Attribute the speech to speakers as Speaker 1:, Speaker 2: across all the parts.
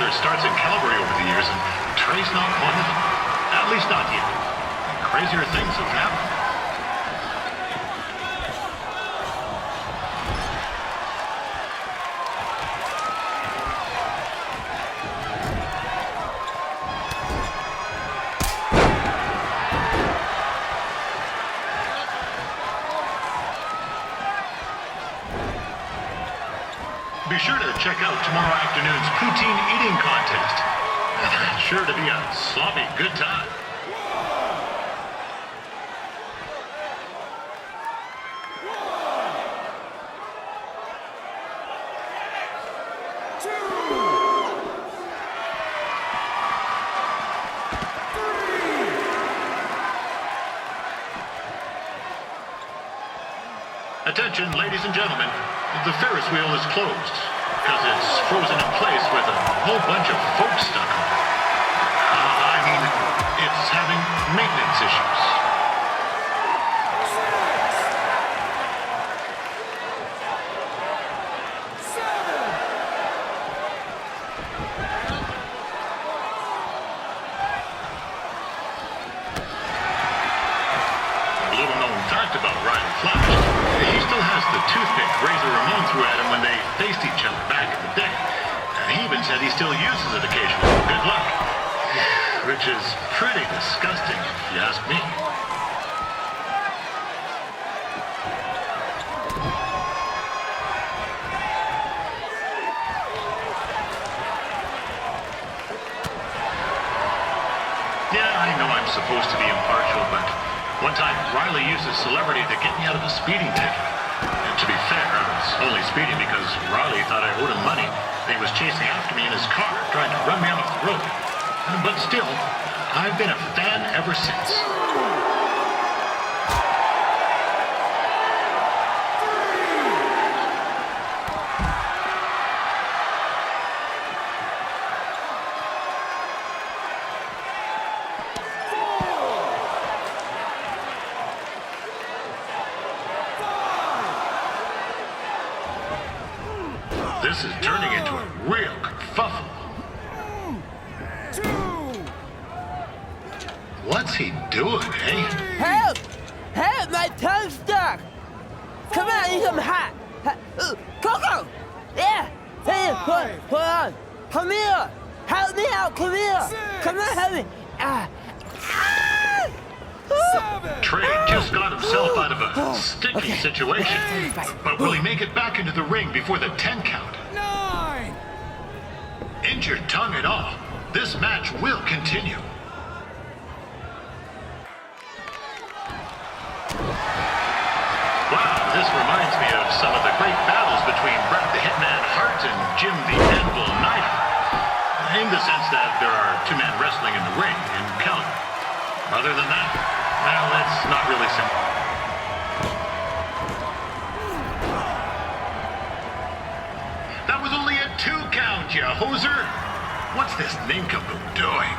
Speaker 1: other starts in Calgary over the years, and Trey's not one of them. At least not yet. And crazier things have happened. Be sure to check out tomorrow afternoon's poutine eating contest. Sure to be a sloppy good time. Attention, ladies and gentlemen. The Ferris wheel is closed because it's frozen in place with a whole bunch of folks stuck on it. I mean, it's having maintenance issues. A little known fact about Ryan Flash. He still has the toothpick Razor Ramon threw at him when they faced each other back in the day. He even said he still uses it occasionally. Good luck. Which is pretty disgusting, if you ask me. Yeah, I know I'm supposed to be impartial, but one time, Riley used a celebrity to get me out of a speeding ticket. And to be fair, I was only speeding because Riley thought I owed him money. And he was chasing after me in his car, trying to run me off the road. But still, I've been a fan ever since. This is turning into a real kerfuffle. What's he doing, eh?
Speaker 2: Help! Help! My tongue's stuck! Come on, I need some hot! Coco! Yeah! Hey, hold on! Come here! Help me out! Come here! Come on, help me!
Speaker 1: Trey just got himself out of a sticky situation. But will he make it back into the ring before the 10 count?
Speaker 3: 9!
Speaker 1: Injured tongue and all, this match will continue. Wow, this reminds me of some of the great battles between Bret the Hitman Hart and Jim the Anvil Neidhart. In the sense that there are two men wrestling in the ring and counting. Other than that, well, it's not really simple. That was only a 2 count, you hoser! What's this nincompoop doing?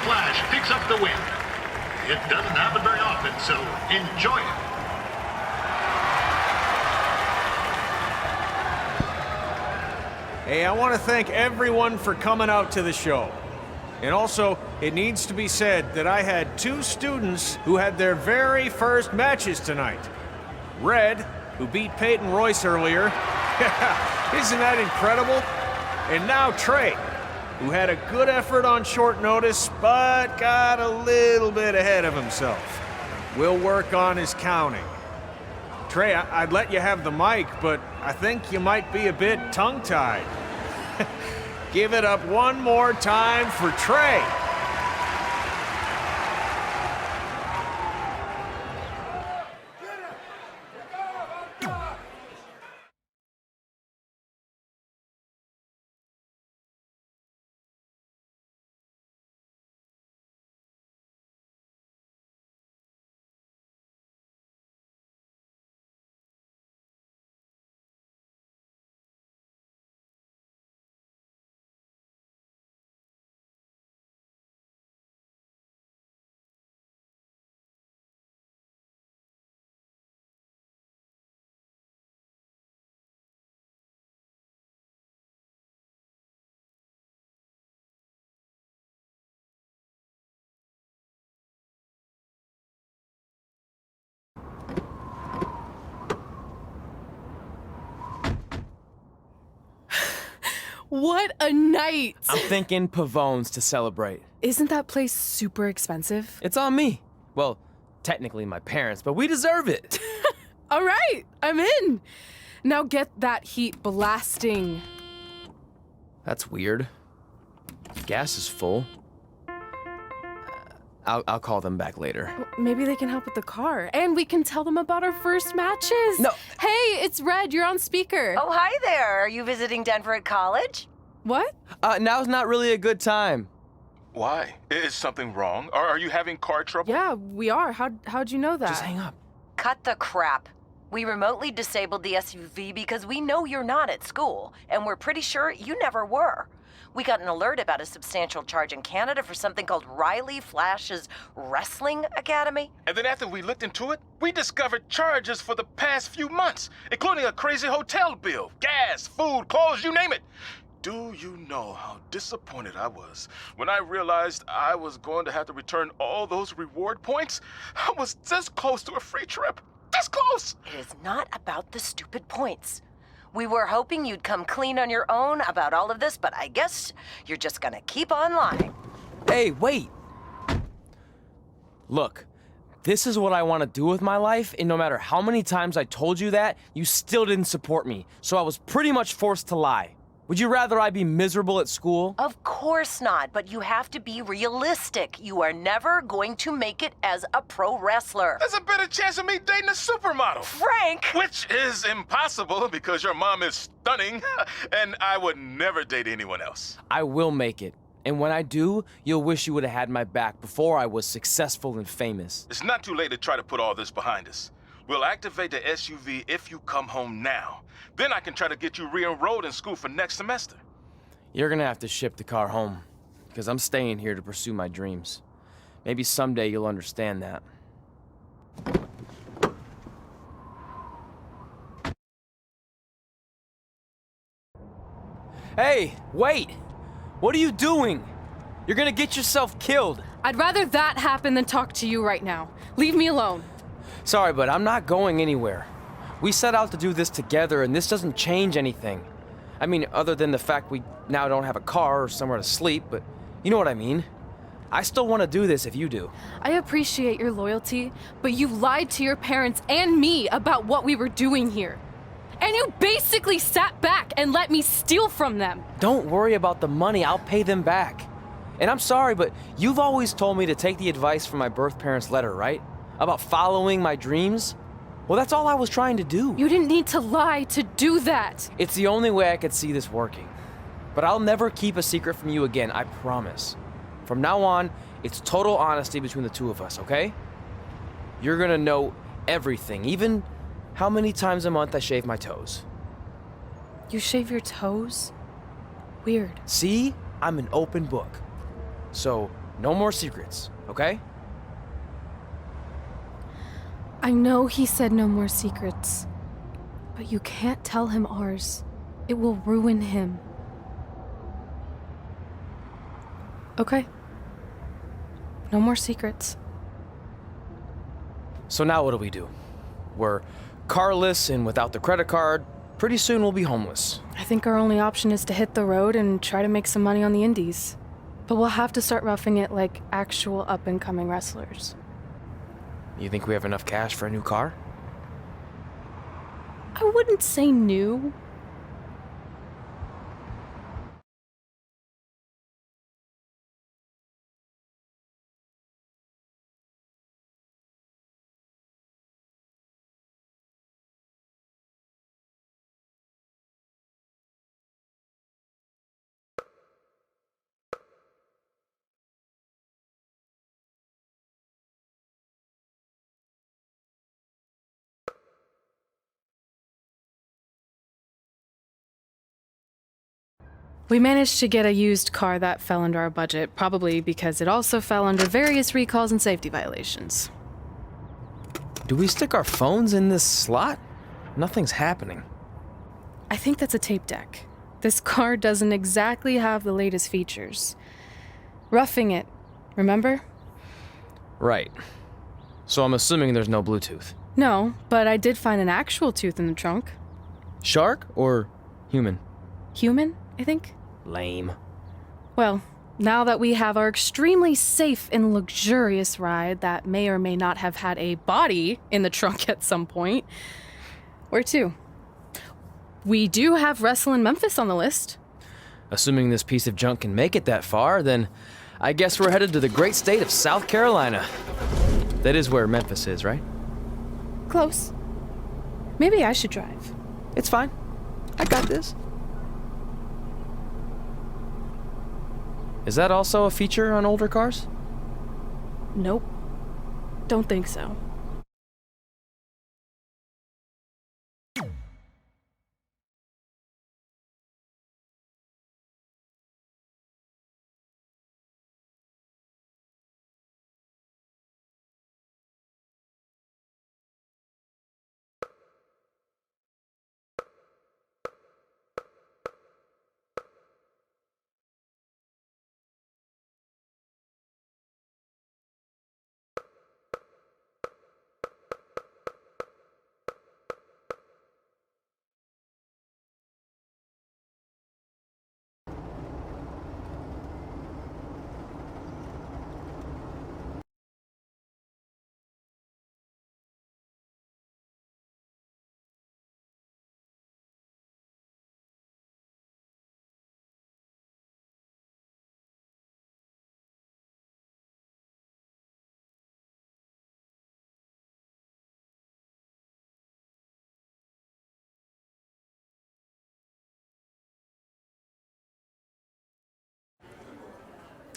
Speaker 1: Flash picks up the win. It doesn't happen very often, so enjoy it.
Speaker 4: Hey, I want to thank everyone for coming out to the show. And also, it needs to be said that I had 2 students who had their very first matches tonight. Red, who beat Peyton Royce earlier. Isn't that incredible? And now Trey, who had a good effort on short notice, but got a little bit ahead of himself. We'll work on his counting. Trey, I'd let you have the mic, but I think you might be a bit tongue-tied. Give it up one more time for Trey.
Speaker 3: What a night!
Speaker 5: I'm thinking Pavone's to celebrate.
Speaker 3: Isn't that place super expensive?
Speaker 5: It's on me. Well, technically my parents, but we deserve it.
Speaker 3: All right, I'm in. Now get that heat blasting.
Speaker 5: That's weird. Gas is full. I'll call them back later.
Speaker 3: Maybe they can help with the car, and we can tell them about our first matches.
Speaker 5: No.
Speaker 3: Hey, it's Red. You're on speaker.
Speaker 6: Oh, hi there. Are you visiting Denver at college?
Speaker 3: What?
Speaker 5: Now's not really a good time.
Speaker 7: Why? Is something wrong? Are you having car trouble?
Speaker 3: Yeah, we are. How'd you know that?
Speaker 5: Just hang up.
Speaker 6: Cut the crap. We remotely disabled the SUV because we know you're not at school, and we're pretty sure you never were. We got an alert about a substantial charge in Canada for something called Riley Flash's Wrestling Academy.
Speaker 7: And then after we looked into it, we discovered charges for the past few months, including a crazy hotel bill, gas, food, clothes, you name it. Do you know how disappointed I was when I realized I was going to have to return all those reward points? I was this close to a free trip. This close!
Speaker 6: It is not about the stupid points. We were hoping you'd come clean on your own about all of this, but I guess you're just gonna keep on lying.
Speaker 5: Hey, wait! Look, this is what I want to do with my life, and no matter how many times I told you that, you still didn't support me, so I was pretty much forced to lie. Would you rather I be miserable at school?
Speaker 6: Of course not, but you have to be realistic. You are never going to make it as a pro wrestler.
Speaker 7: There's a better chance of me dating a supermodel.
Speaker 6: Frank!
Speaker 7: Which is impossible because your mom is stunning, and I would never date anyone else.
Speaker 5: I will make it. And when I do, you'll wish you would have had my back before I was successful and famous.
Speaker 7: It's not too late to try to put all this behind us. We'll activate the SUV if you come home now. Then I can try to get you re-enrolled in school for next semester.
Speaker 5: You're gonna have to ship the car home, because I'm staying here to pursue my dreams. Maybe someday you'll understand that. Hey, wait! What are you doing? You're gonna get yourself killed.
Speaker 3: I'd rather that happen than talk to you right now. Leave me alone.
Speaker 5: Sorry, but I'm not going anywhere. We set out to do this together, and this doesn't change anything. I mean, other than the fact we now don't have a car or somewhere to sleep, but you know what I mean. I still want to do this if you do.
Speaker 3: I appreciate your loyalty, but you lied to your parents and me about what we were doing here. And you basically sat back and let me steal from them.
Speaker 5: Don't worry about the money, I'll pay them back. And I'm sorry, but you've always told me to take the advice from my birth parents' letter, right? About following my dreams? Well, that's all I was trying to do.
Speaker 3: You didn't need to lie to do that.
Speaker 5: It's the only way I could see this working. But I'll never keep a secret from you again, I promise. From now on, it's total honesty between the two of us, okay? You're gonna know everything, even how many times a month I shave my toes.
Speaker 3: You shave your toes? Weird.
Speaker 5: See? I'm an open book. So, no more secrets, okay?
Speaker 3: I know he said no more secrets, but you can't tell him ours. It will ruin him. Okay. No more secrets.
Speaker 5: So now what do we do? We're carless and without the credit card. Pretty soon we'll be homeless.
Speaker 3: I think our only option is to hit the road and try to make some money on the indies. But we'll have to start roughing it like actual up-and-coming wrestlers.
Speaker 5: You think we have enough cash for a new car?
Speaker 3: I wouldn't say new. We managed to get a used car that fell under our budget, probably because it also fell under various recalls and safety violations.
Speaker 5: Do we stick our phones in this slot? Nothing's happening.
Speaker 3: I think that's a tape deck. This car doesn't exactly have the latest features. Roughing it, remember?
Speaker 5: Right. So I'm assuming there's no Bluetooth.
Speaker 3: No, but I did find an actual tooth in the trunk.
Speaker 5: Shark or human?
Speaker 3: Human, I think.
Speaker 5: Lame.
Speaker 3: Well, now that we have our extremely safe and luxurious ride that may or may not have had a body in the trunk at some point, where to? We do have Wrestle in Memphis on the list.
Speaker 5: Assuming this piece of junk can make it that far, then I guess we're headed to the great state of South Carolina. That is where Memphis is, right?
Speaker 3: Close. Maybe I should drive.
Speaker 5: It's fine. I got this. Is that also a feature on older cars?
Speaker 3: Nope. Don't think so.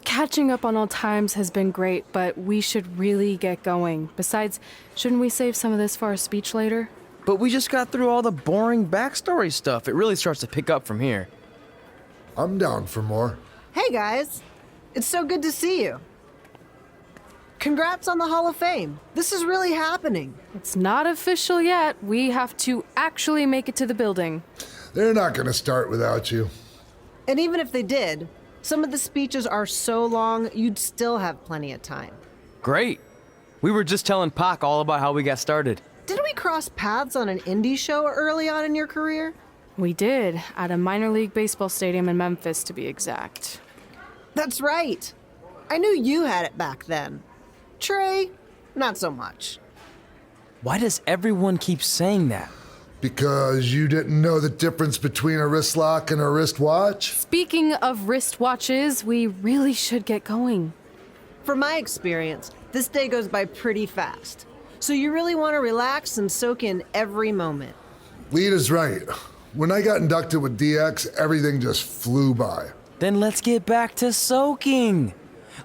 Speaker 3: Catching up on old times has been great, but we should really get going. Besides, shouldn't we save some of this for our speech later?
Speaker 5: But we just got through all the boring backstory stuff. It really starts to pick up from here.
Speaker 8: I'm down for more.
Speaker 9: Hey guys, it's so good to see you. Congrats on the Hall of Fame. This is really happening.
Speaker 3: It's not official yet. We have to actually make it to the building.
Speaker 8: They're not going to start without you.
Speaker 9: And even if they did, some of the speeches are so long, you'd still have plenty of time.
Speaker 5: Great. We were just telling Pac all about how we got started.
Speaker 9: Didn't we cross paths on an indie show early on in your career?
Speaker 3: We did, at a minor league baseball stadium in Memphis, to be exact.
Speaker 9: That's right. I knew you had it back then. Trey, not so much.
Speaker 5: Why does everyone keep saying that?
Speaker 8: Because you didn't know the difference between a wrist lock and a wristwatch?
Speaker 3: Speaking of wristwatches, we really should get going.
Speaker 9: From my experience, this day goes by pretty fast. So you really want to relax and soak in every moment.
Speaker 8: Lita's right. When I got inducted with DX, everything just flew by.
Speaker 5: Then let's get back to soaking.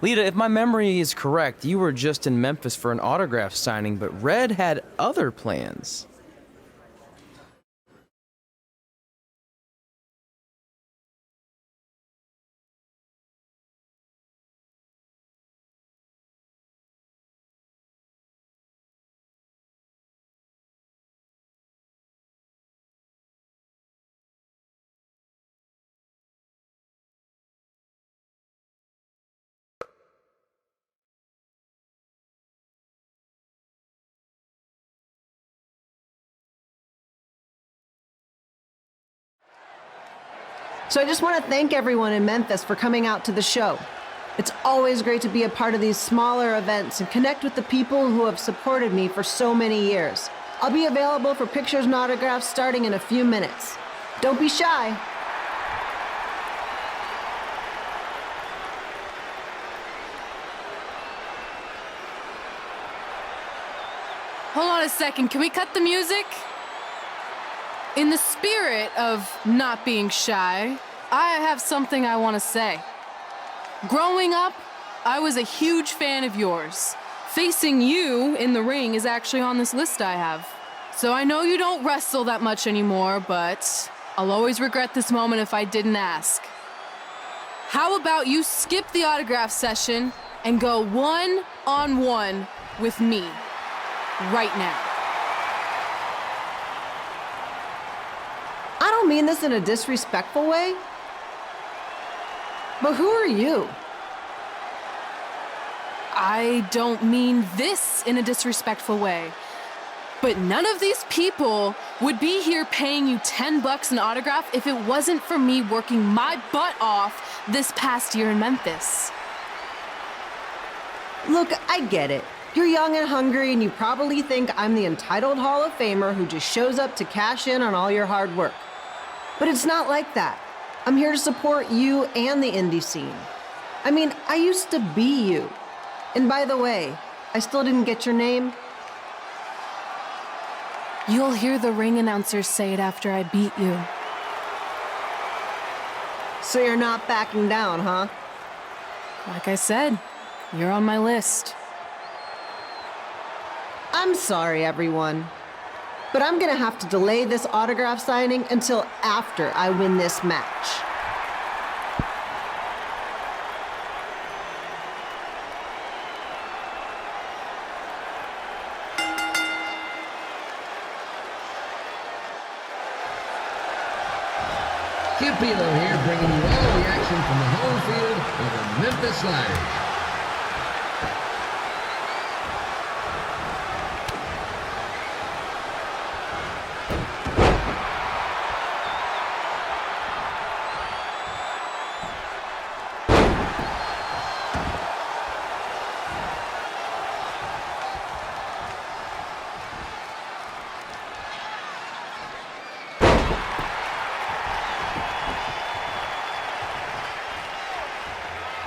Speaker 5: Lita, if my memory is correct, you were just in Memphis for an autograph signing, but Red had other plans.
Speaker 9: So I just want to thank everyone in Memphis for coming out to the show. It's always great to be a part of these smaller events and connect with the people who have supported me for so many years. I'll be available for pictures and autographs starting in a few minutes. Don't be shy.
Speaker 3: Hold on a second, can we cut the music? In the spirit of not being shy, I have something I want to say. Growing up, I was a huge fan of yours. Facing you in the ring is actually on this list I have. So I know you don't wrestle that much anymore, but I'll always regret this moment if I didn't ask. How about you skip the autograph session and go one-on-one with me right now?
Speaker 9: I don't mean this in a disrespectful way, but who are you?
Speaker 3: I don't mean this in a disrespectful way, but none of these people would be here paying you $10 an autograph if it wasn't for me working my butt off this past year in Memphis.
Speaker 9: Look, I get it. You're young and hungry, and you probably think I'm the entitled Hall of Famer who just shows up to cash in on all your hard work. But it's not like that. I'm here to support you and the indie scene. I mean, I used to be you. And by the way, I still didn't get your name.
Speaker 3: You'll hear the ring announcers say it after I beat you.
Speaker 9: So you're not backing down, huh?
Speaker 3: Like I said, you're on my list.
Speaker 9: I'm sorry, everyone. But I'm gonna have to delay this autograph signing until after I win this match.
Speaker 10: Kip Elo here, bringing you all the action from the home field of the Memphis Sliders.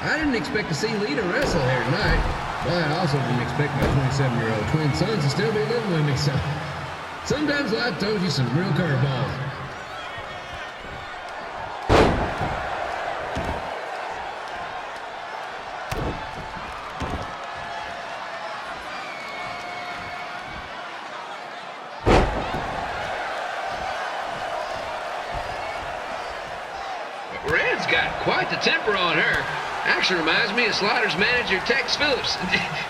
Speaker 10: I didn't expect to see Lita wrestle here tonight, but I also didn't expect my 27-year-old twin sons to still be living with me, so sometimes life throws you some real curveballs.
Speaker 11: Red's got quite the temper on her. Actually reminds me of Sliders manager Tex Phillips.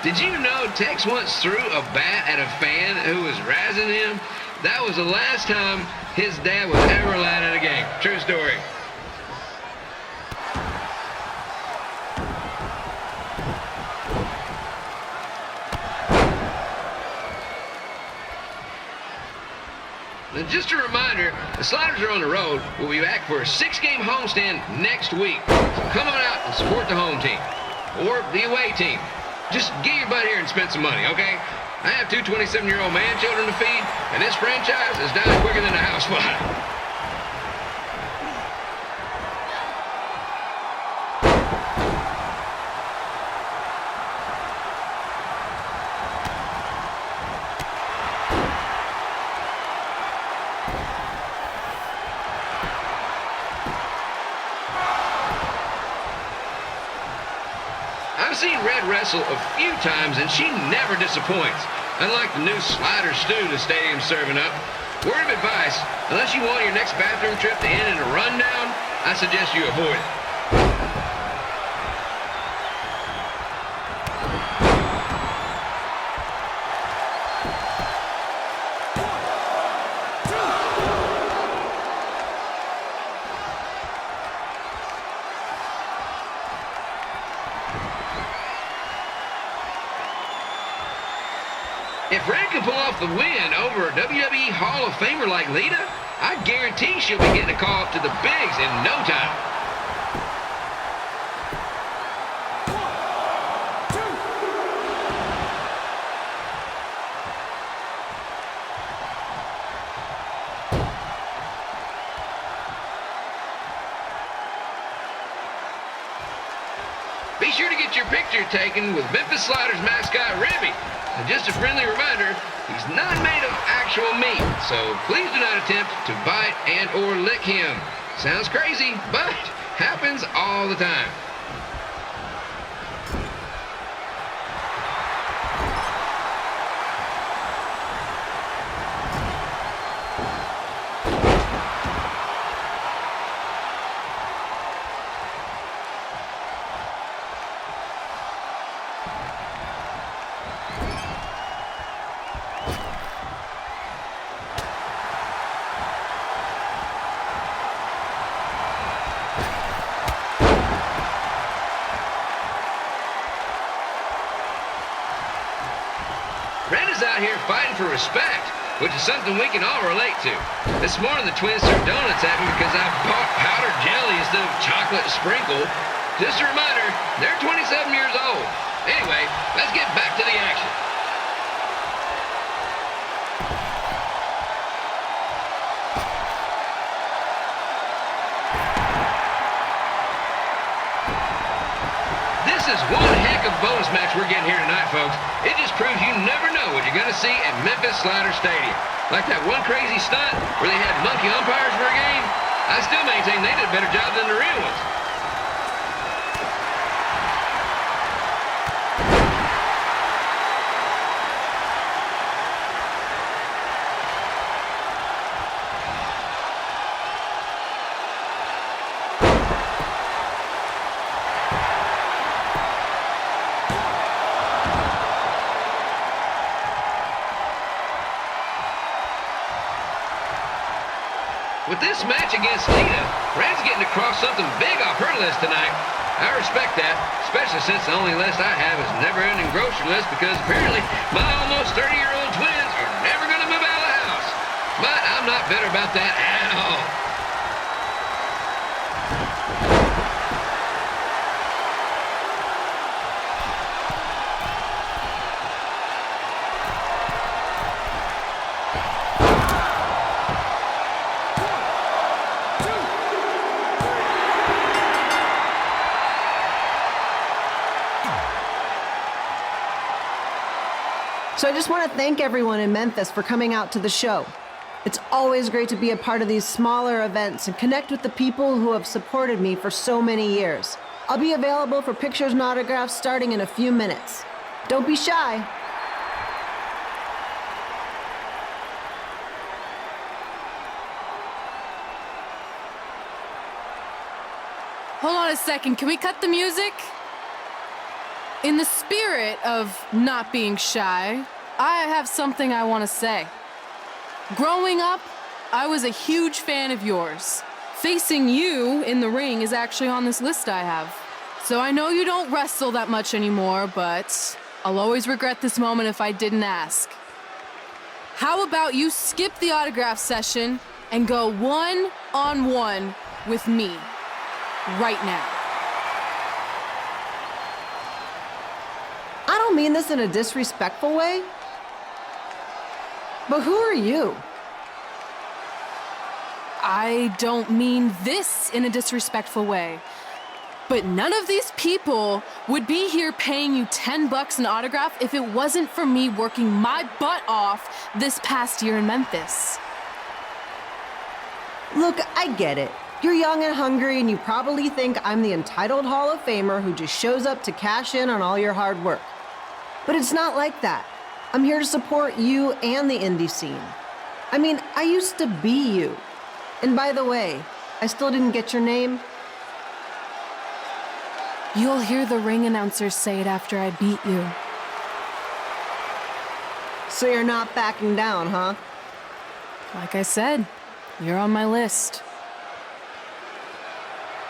Speaker 11: Did you know Tex once threw a bat at a fan who was razzing him? That was the last time his dad was ever allowed at a game. True story. And just a reminder, the Sliders are on the road. We'll be back for a 6-game homestand next week. So come on out and support the home team. Or the away team. Just get your butt here and spend some money, okay? I have 2 27-year-old man children to feed, and this franchise is dying quicker than a house fire. I've seen Red wrestle a few times, and she never disappoints. Unlike the new slider stew the stadium's serving up. Word of advice, unless you want your next bathroom trip to end in a rundown, I suggest you avoid it. If Red can pull off the win over a WWE Hall of Famer like Lita, I guarantee she'll be getting a call up to the bigs in no time. Be sure to get your picture taken with Memphis Sliders mascot Remy. And just a friendly reminder, he's not made of actual meat, so please do not attempt to bite and or lick him. Sounds crazy, but happens all the time. Red is out here fighting for respect, which is something we can all relate to. This morning, the twins threw donuts at me because I bought powdered jelly instead of chocolate sprinkle. Just a reminder, they're 27 years old. Anyway, let's get back to the action. This is one heck of a bonus match we're getting here tonight, folks. It just proves you never know what you're going to see at Memphis Slider Stadium. Like that one crazy stunt where they had monkey umpires for a game, I still maintain they did a better job than the real ones. With this match against Lita, Red's getting across something big off her list tonight. I respect that, especially since the only list I have is never-ending grocery list because apparently my almost 30-year-old twins are never going to move out of the house. But I'm not bitter about that at all.
Speaker 9: So I just want to thank everyone in Memphis for coming out to the show. It's always great to be a part of these smaller events and connect with the people who have supported me for so many years. I'll be available for pictures and autographs starting in a few minutes. Don't be shy.
Speaker 3: Hold on a second. Can we cut the music? In the spirit of not being shy, I have something I want to say. Growing up, I was a huge fan of yours. Facing you in the ring is actually on this list I have. So I know you don't wrestle that much anymore, but I'll always regret this moment if I didn't ask. How about you skip the autograph session and go one-on-one with me right now?
Speaker 9: I don't mean this in a disrespectful way, but who are you?
Speaker 3: I don't mean this in a disrespectful way, but none of these people would be here paying you $10 an autograph if it wasn't for me working my butt off this past year in Memphis.
Speaker 9: Look, I get it. You're young and hungry, and you probably think I'm the entitled Hall of Famer who just shows up to cash in on all your hard work. But it's not like that. I'm here to support you and the indie scene. I mean, I used to be you. And by the way, I still didn't get your name.
Speaker 3: You'll hear the ring announcers say it after I beat you.
Speaker 9: So you're not backing down, huh?
Speaker 3: Like I said, you're on my list.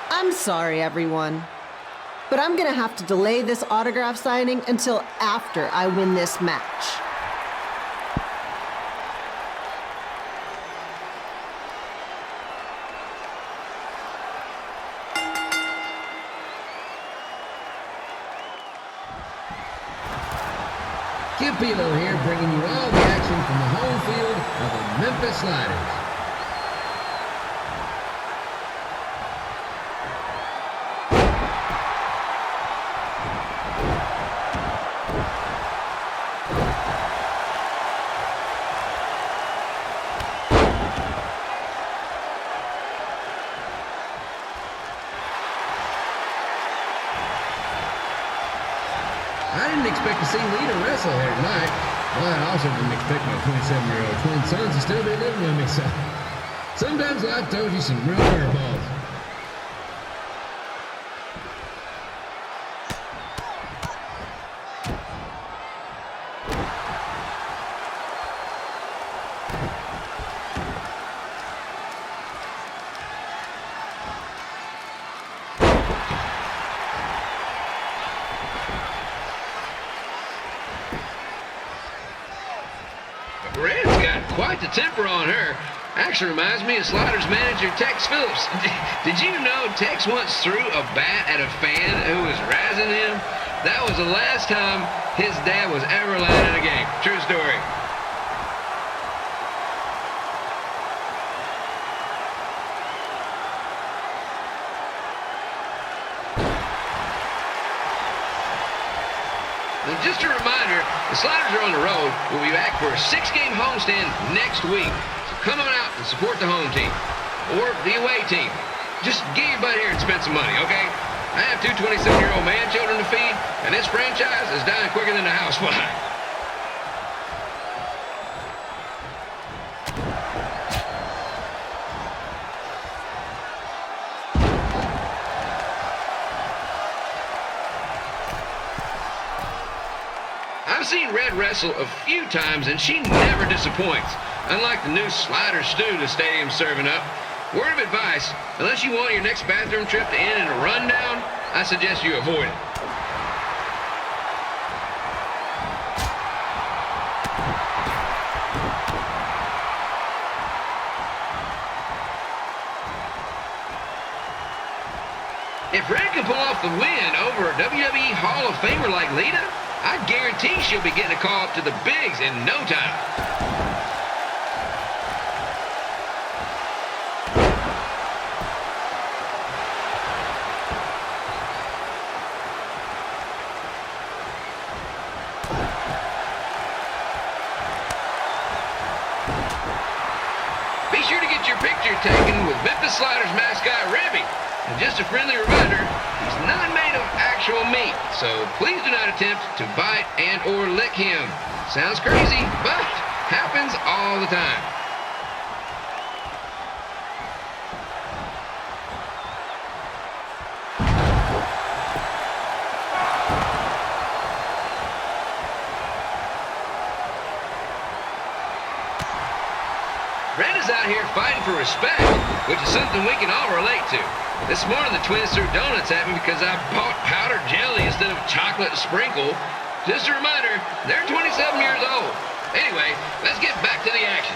Speaker 9: I'm sorry, everyone. But I'm gonna have to delay this autograph signing until after I win this match.
Speaker 10: Capillo here, bringing you all the action from the home field of the Memphis Sliders. I didn't expect to see Lita wrestle here tonight. Well, I also didn't expect my 27-year-old twin sons to still be living with me, so sometimes life throws you some real curveballs.
Speaker 11: Red's got quite the temper on her. Actually reminds me of Sliders manager Tex Phillips. Did you know Tex once threw a bat at a fan who was razzing him? That was the last time his dad was ever allowed in a game. True story. And just a reminder, the Sliders are on the road. We'll be back for a 6-game homestand next week. So come on out and support the home team or the away team. Just get your butt here and spend some money, okay? I have 2 27-year-old man children to feed, and this franchise is dying quicker than the house fly. I've seen Red wrestle a few times, and she never disappoints. Unlike the new slider stew the stadium's serving up. Word of advice, unless you want your next bathroom trip to end in a rundown, I suggest you avoid it. If Red can pull off the win over a WWE Hall of Famer like Lita, I guarantee she'll be getting a call up to the bigs in no time. Be sure to get your picture taken with Memphis Sliders mascot Rebby. And just a friendly reminder, he's not made of actual meat, so please do not attempt to bite and or lick him. Sounds crazy, but happens all the time. Red is out here fighting for respect, which is something we can all relate to. This morning, the twins threw donuts at me because I bought powdered jelly instead of chocolate sprinkle. Just a reminder, they're 27 years old. Anyway, let's get back to the action.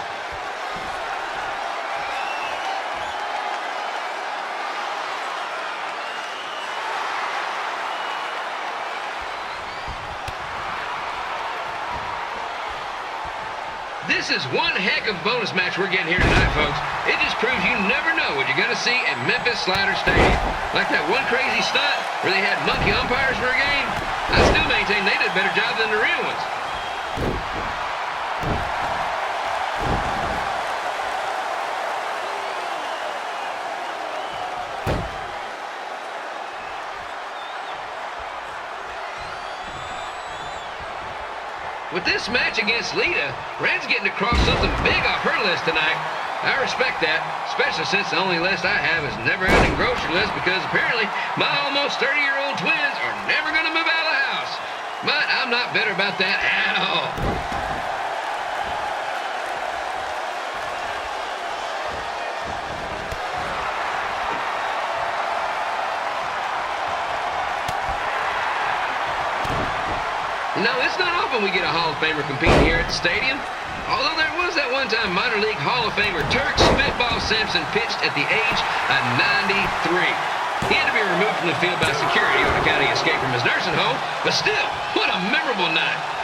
Speaker 11: This is one heck of a bonus match we're getting here tonight, folks. It just proves you never know what you're going to see at Memphis Slider Stadium. Like that one crazy stunt where they had monkey umpires for a game. I still maintain they did a better job than the real ones. With this match against Lita, Red's getting to cross something big off her list tonight. I respect that, especially since the only list I have is never-ending grocery list because apparently my almost 30-year-old twins are never going to move out of the house. But I'm not bitter about that at all. You know, it's not often we get a Hall of Famer competing here at the stadium. Although there was that one-time minor league Hall of Famer Turk Spitball Simpson pitched at the age of 93. He had to be removed from the field by security on account of escape from his nursing home, but still, what a memorable night.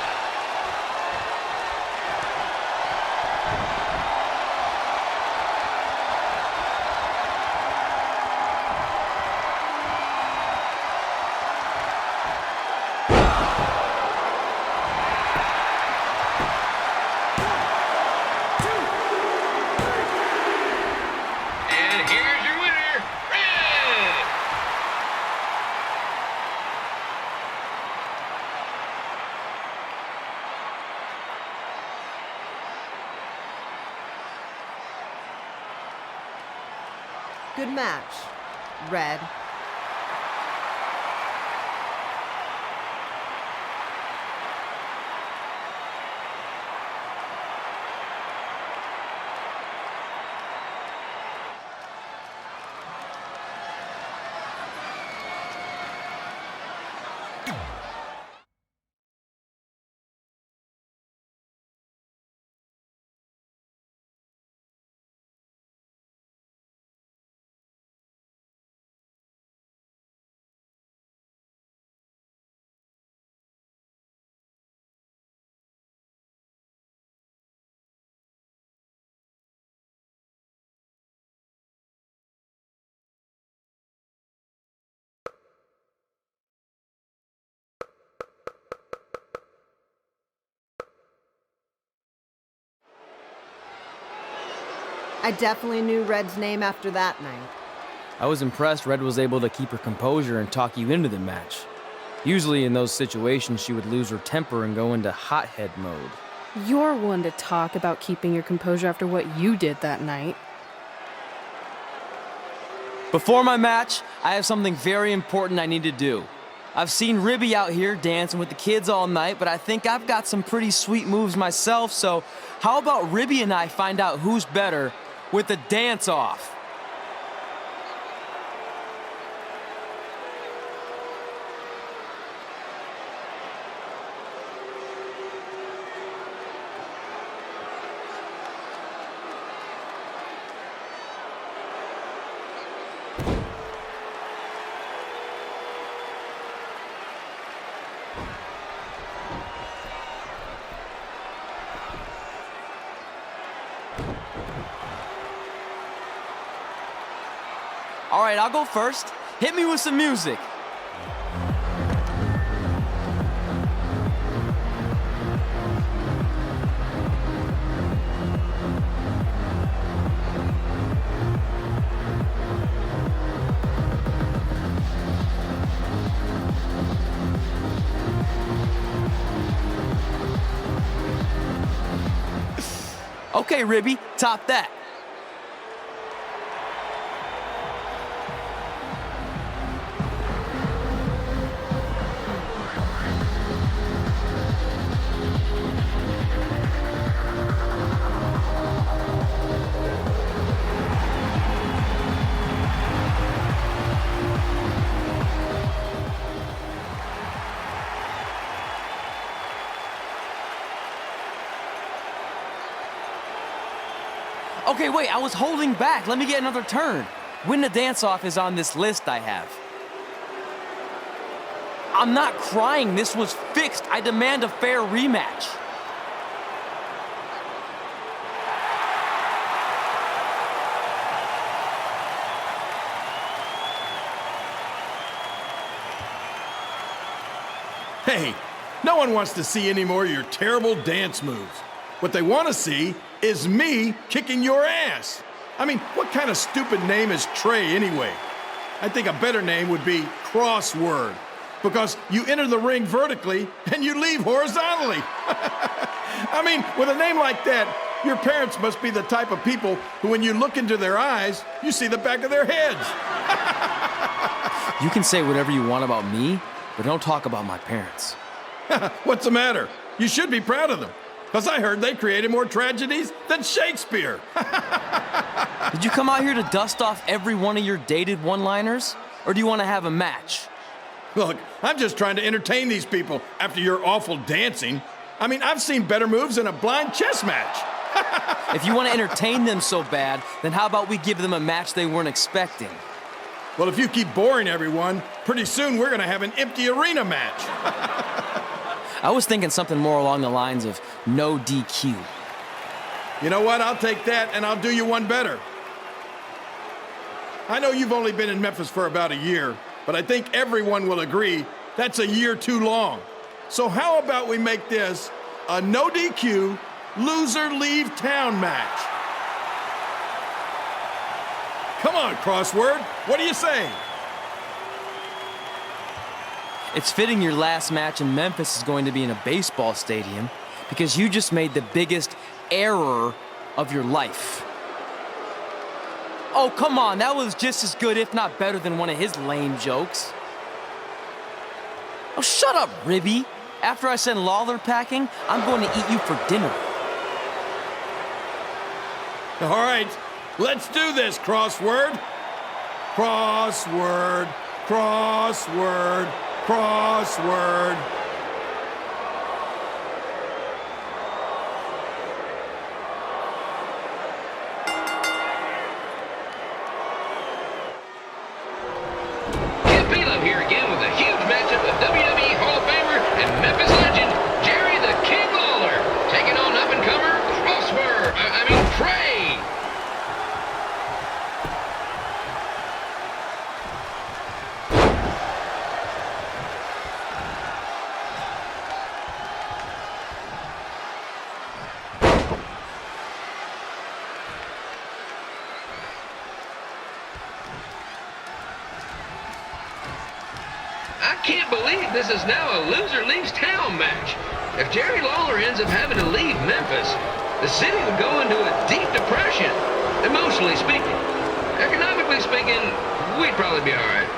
Speaker 9: Good match, Red. I definitely knew Red's name after that night.
Speaker 5: I was impressed Red was able to keep her composure and talk you into the match. Usually in those situations, she would lose her temper and go into hothead mode.
Speaker 3: You're one to talk about keeping your composure after what you did that night.
Speaker 5: Before my match, I have something very important I need to do. I've seen Ribby out here dancing with the kids all night, but I think I've got some pretty sweet moves myself, so how about Ribby and I find out who's better with the dance-off? All right, I'll go first. Hit me with some music. Okay, Ribby, top that. Okay, wait, I was holding back. Let me get another turn. Win the dance-off is on this list I have. I'm not crying. This was fixed. I demand a fair rematch.
Speaker 12: Hey, no one wants to see any more of your terrible dance moves. What they want to see is me kicking your ass. I mean, what kind of stupid name is Trey anyway? I think a better name would be Crossword, because you enter the ring vertically and you leave horizontally. I mean, with a name like that, your parents must be the type of people who, when you look into their eyes, you see the back of their heads.
Speaker 5: You can say whatever you want about me, but don't talk about my parents.
Speaker 12: What's the matter? You should be proud of them, because I heard they created more tragedies than Shakespeare.
Speaker 5: Did you come out here to dust off every one of your dated one-liners? Or do you want to have a match?
Speaker 12: Look, I'm just trying to entertain these people after your awful dancing. I mean, I've seen better moves in a blind chess match.
Speaker 5: If you want to entertain them so bad, then how about we give them a match they weren't expecting?
Speaker 12: Well, if you keep boring everyone, pretty soon we're going to have an empty arena match.
Speaker 5: I was thinking something more along the lines of no DQ.
Speaker 12: You know what? I'll take that, and I'll do you one better. I know you've only been in Memphis for about a year, but I think everyone will agree that's a year too long. So how about we make this a no DQ, loser leave town match? Come on, Crossword. What do you say?
Speaker 5: It's fitting your last match in Memphis is going to be in a baseball stadium because you just made the biggest error of your life. Oh, come on, that was just as good, if not better, than one of his lame jokes. Oh, shut up, Ribby. After I send Lawler packing, I'm going to eat you for dinner.
Speaker 12: All right, let's do this, Crossword. Crossword, crossword, crossword.
Speaker 11: Here again with a huge matchup of WWE Hall of Famer and Memphis legend Jerry the King Lawler taking on up-and-comer Trey. can't believe this is now a loser leaves town match. If Jerry Lawler ends up having to leave Memphis, the city would go into a deep depression, emotionally speaking. Economically speaking, we'd probably be all right.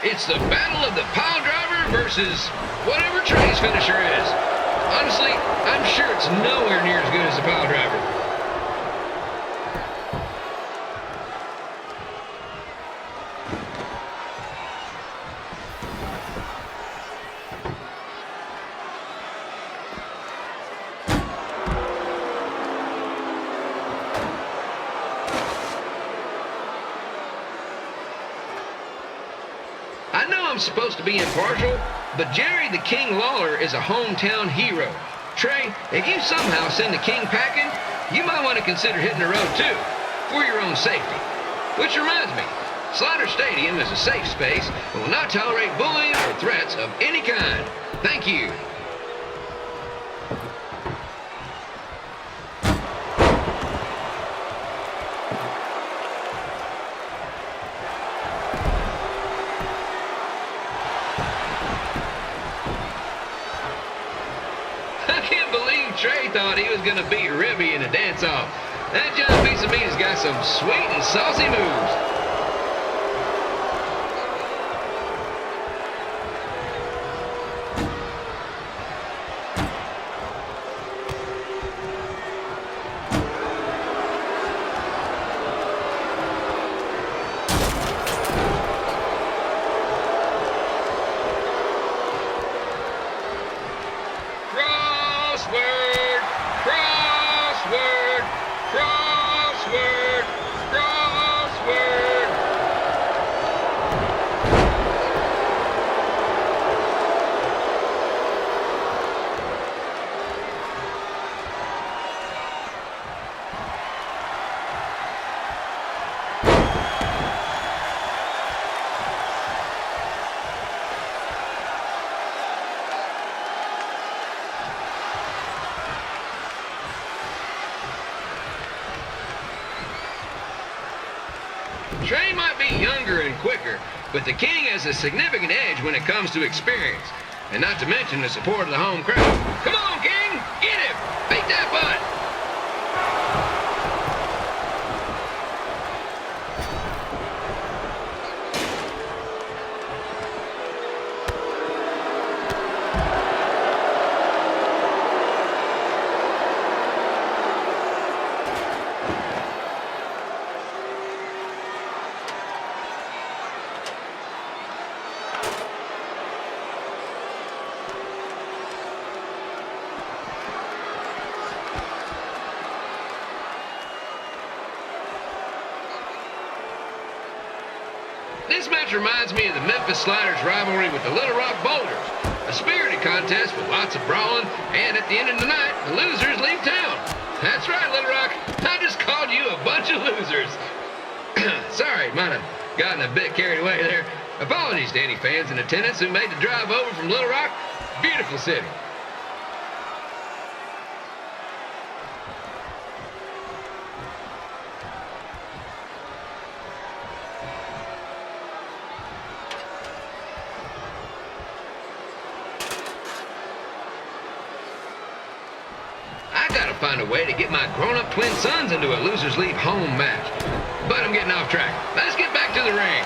Speaker 11: It's the battle of the pile driver versus whatever Trey's finisher is. Honestly, I'm sure it's nowhere near as good as the pile driver. I know I'm supposed to be impartial, but Jerry the King Lawler is a hometown hero. Trey, if you somehow send the King packing, you might want to consider hitting the road too, for your own safety. Which reminds me, Slaughter Stadium is a safe space and will not tolerate bullying or threats of any kind. Thank you. Trey thought he was going to beat Ribby in a dance-off. That John Piece of Meat has got some sweet and saucy moves. Trey might be younger and quicker, but the King has a significant edge when it comes to experience, and not to mention the support of the home crowd. Come on, King! Get him! Beat that butt! This match reminds me of the Memphis Sliders rivalry with the Little Rock Boulders. A spirited contest with lots of brawling, and at the end of the night, the losers leave town. That's right, Little Rock. I just called you a bunch of losers. Sorry, might have gotten a bit carried away there. Apologies to any fans in attendance who made the drive over from Little Rock. Beautiful city. Find a way to get my grown-up twin sons into a losers leave home match. But I'm getting off track. Let's get back to the ring.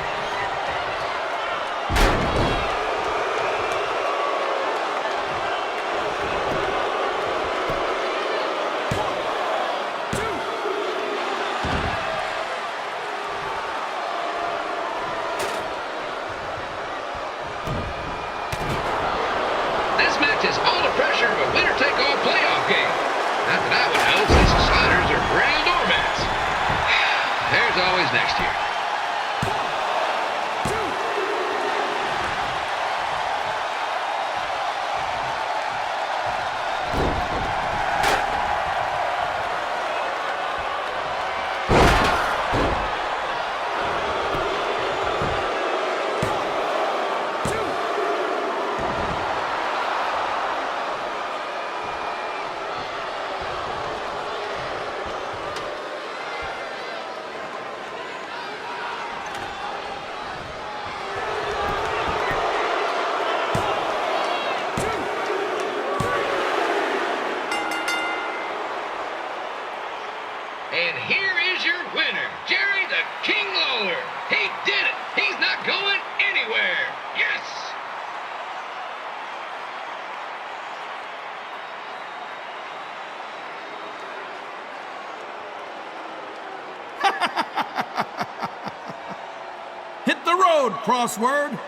Speaker 11: This match has all the pressure of a winner-take-all playoff game. Not that I would know, since the Sliders are real doormats. There's always next year. here is your winner, Jerry the King Lawler. He did it. He's not going anywhere. Yes!
Speaker 12: Hit the road, crossword.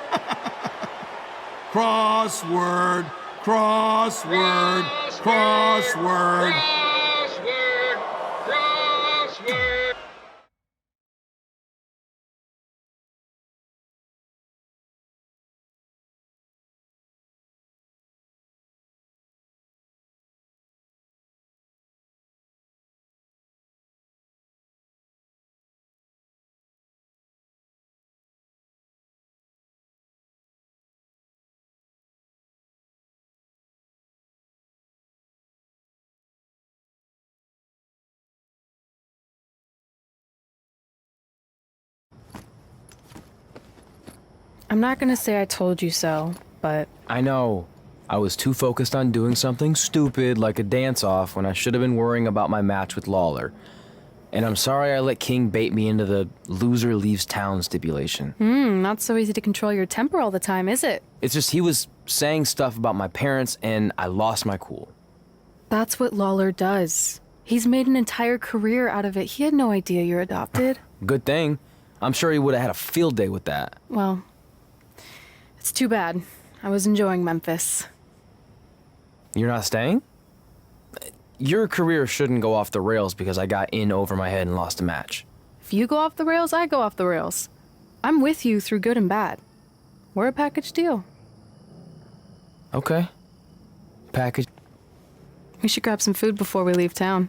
Speaker 12: Crossword, crossword, crossword.
Speaker 11: Crossword, crossword.
Speaker 3: I'm not gonna say I told you so, but
Speaker 5: I know. I was too focused on doing something stupid like a dance-off when I should have been worrying about my match with Lawler. And I'm sorry I let King bait me into the loser leaves town stipulation.
Speaker 3: not so easy to control your temper all the time, is it?
Speaker 5: It's just he was saying stuff about my parents and I lost my cool.
Speaker 3: That's what Lawler does. He's made an entire career out of it. He had no idea you're adopted.
Speaker 5: Good thing. I'm sure he would have had a field day with that.
Speaker 3: Well, it's too bad. I was enjoying Memphis.
Speaker 5: You're not staying? Your career shouldn't go off the rails because I got in over my head and lost a match.
Speaker 3: If you go off the rails, I go off the rails. I'm with you through good and bad. We're a package deal.
Speaker 5: Okay. Package.
Speaker 3: We should grab some food before we leave town.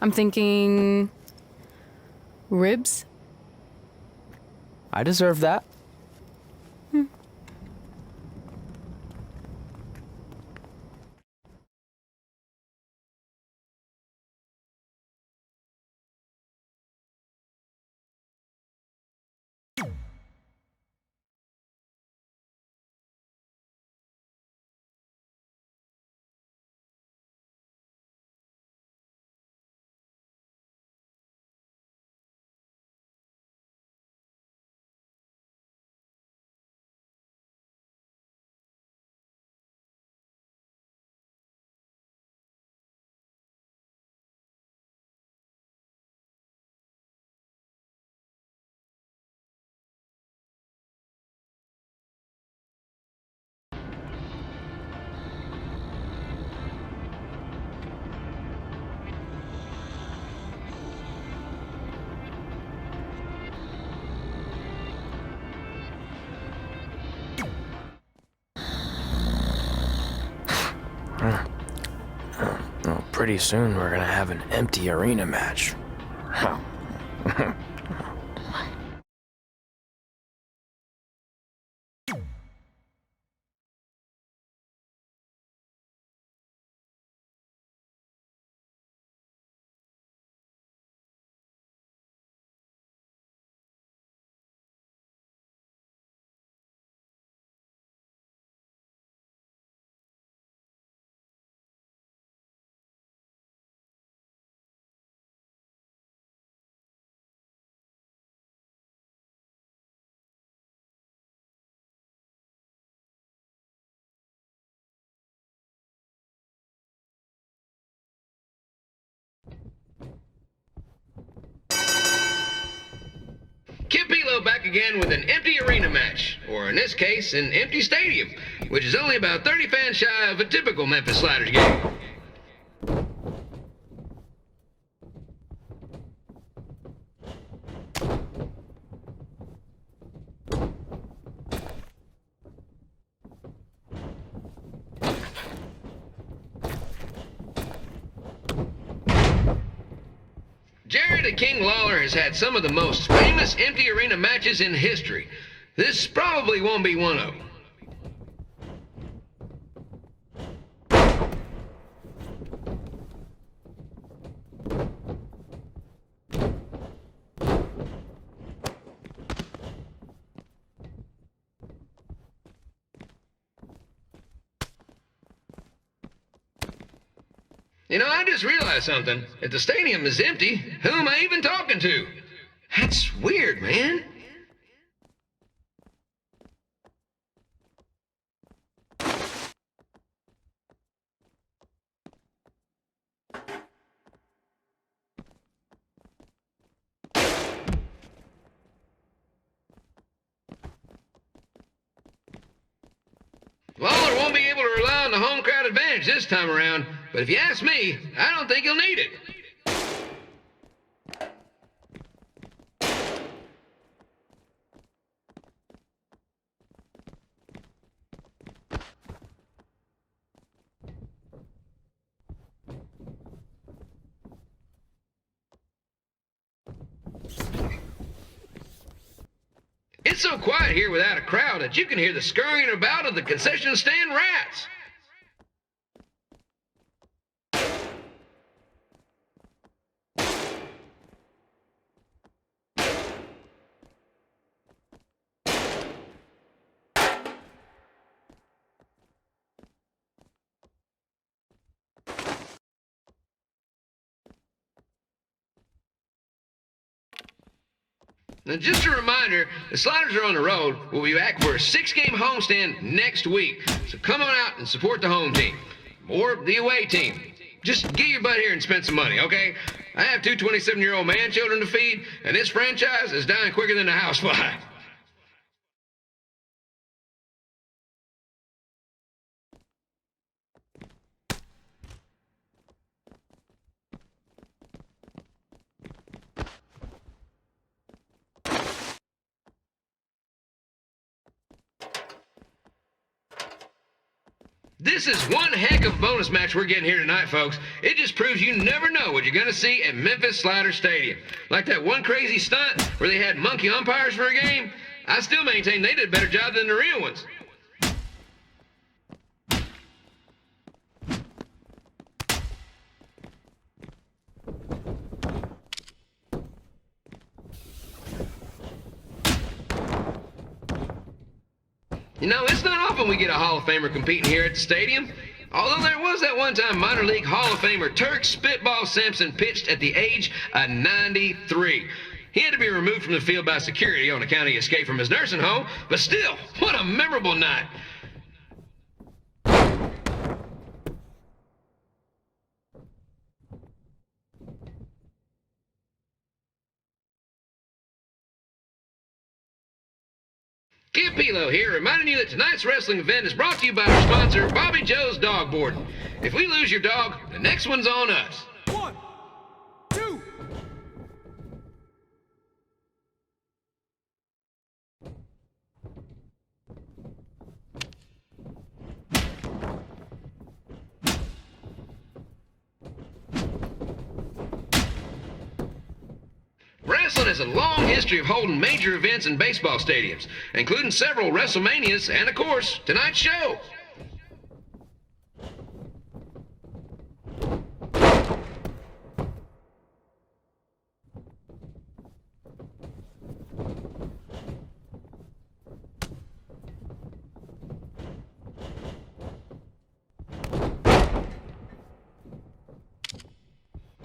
Speaker 3: I'm thinking... ribs?
Speaker 5: I deserve that. Pretty soon we're gonna have an empty arena match.
Speaker 11: Kip Elo back again with an empty arena match, or in this case, an empty stadium, which is only about 30 fans shy of a typical Memphis Sliders game. Jerry the King Lawler has had some of the most famous empty arena matches in history. This probably won't be one of them. You know, I just realized something. If the stadium is empty, who am I even talking to? That's weird, man. Lawler won't be able to rely on the home crowd advantage this time around, but if you ask me, I don't think he'll need it. It's so quiet here without a crowd that you can hear the scurrying about of the concession stand rats. Now, just a reminder, the Sliders are on the road. We'll be back for a 6-game homestand next week. So come on out and support the home team. Or the away team. Just get your butt here and spend some money, okay? I have 2 27-year-old man-children to feed, and this franchise is dying quicker than a housefly. This is one heck of a bonus match we're getting here tonight, folks. It just proves you never know what you're going to see at Memphis Slider Stadium. Like that one crazy stunt where they had monkey umpires for a game. I still maintain they did a better job than the real ones. You know, it's not often we get a Hall of Famer competing here at the stadium. Although there was that one time minor league Hall of Famer Turk Spitball Sampson pitched at the age of 93. He had to be removed from the field by security on account he escaped from his nursing home, but still, what a memorable night. Kid Pilo here, reminding you that tonight's wrestling event is brought to you by our sponsor, Bobby Joe's Dog Boarding. If we lose your dog, the next one's on us.
Speaker 4: 1, 2.
Speaker 11: Wrestling has a long history of holding major events in baseball stadiums, including several WrestleManias and, of course, tonight's show.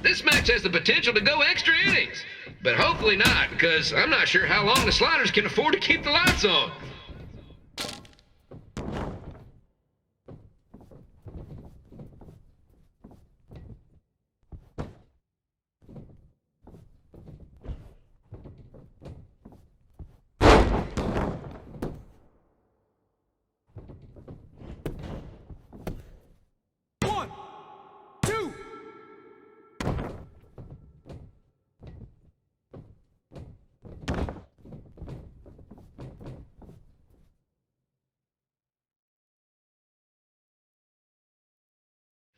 Speaker 11: This match has the potential to go extra innings, but hopefully not, because I'm not sure how long the Sliders can afford to keep the lights on.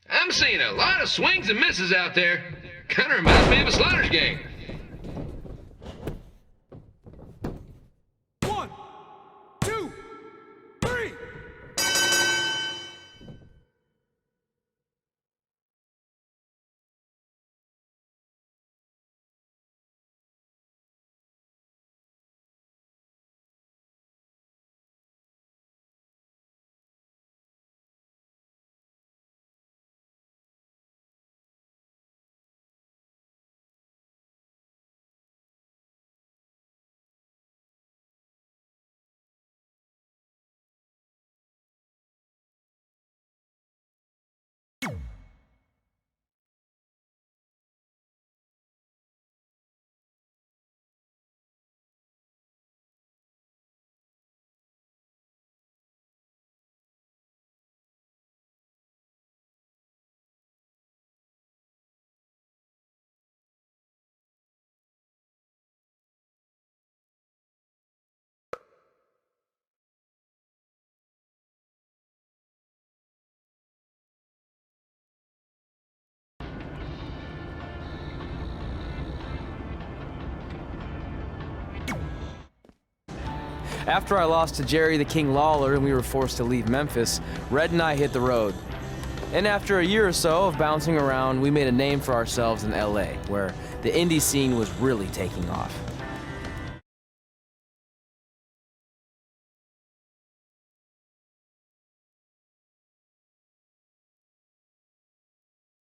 Speaker 11: I'm seeing a lot of swings and misses out there. Kind of reminds me of a Sliders game.
Speaker 5: After I lost to Jerry the King Lawler and we were forced to leave Memphis, Red and I hit the road. And after a year or so of bouncing around, we made a name for ourselves in LA, where the indie scene was really taking off.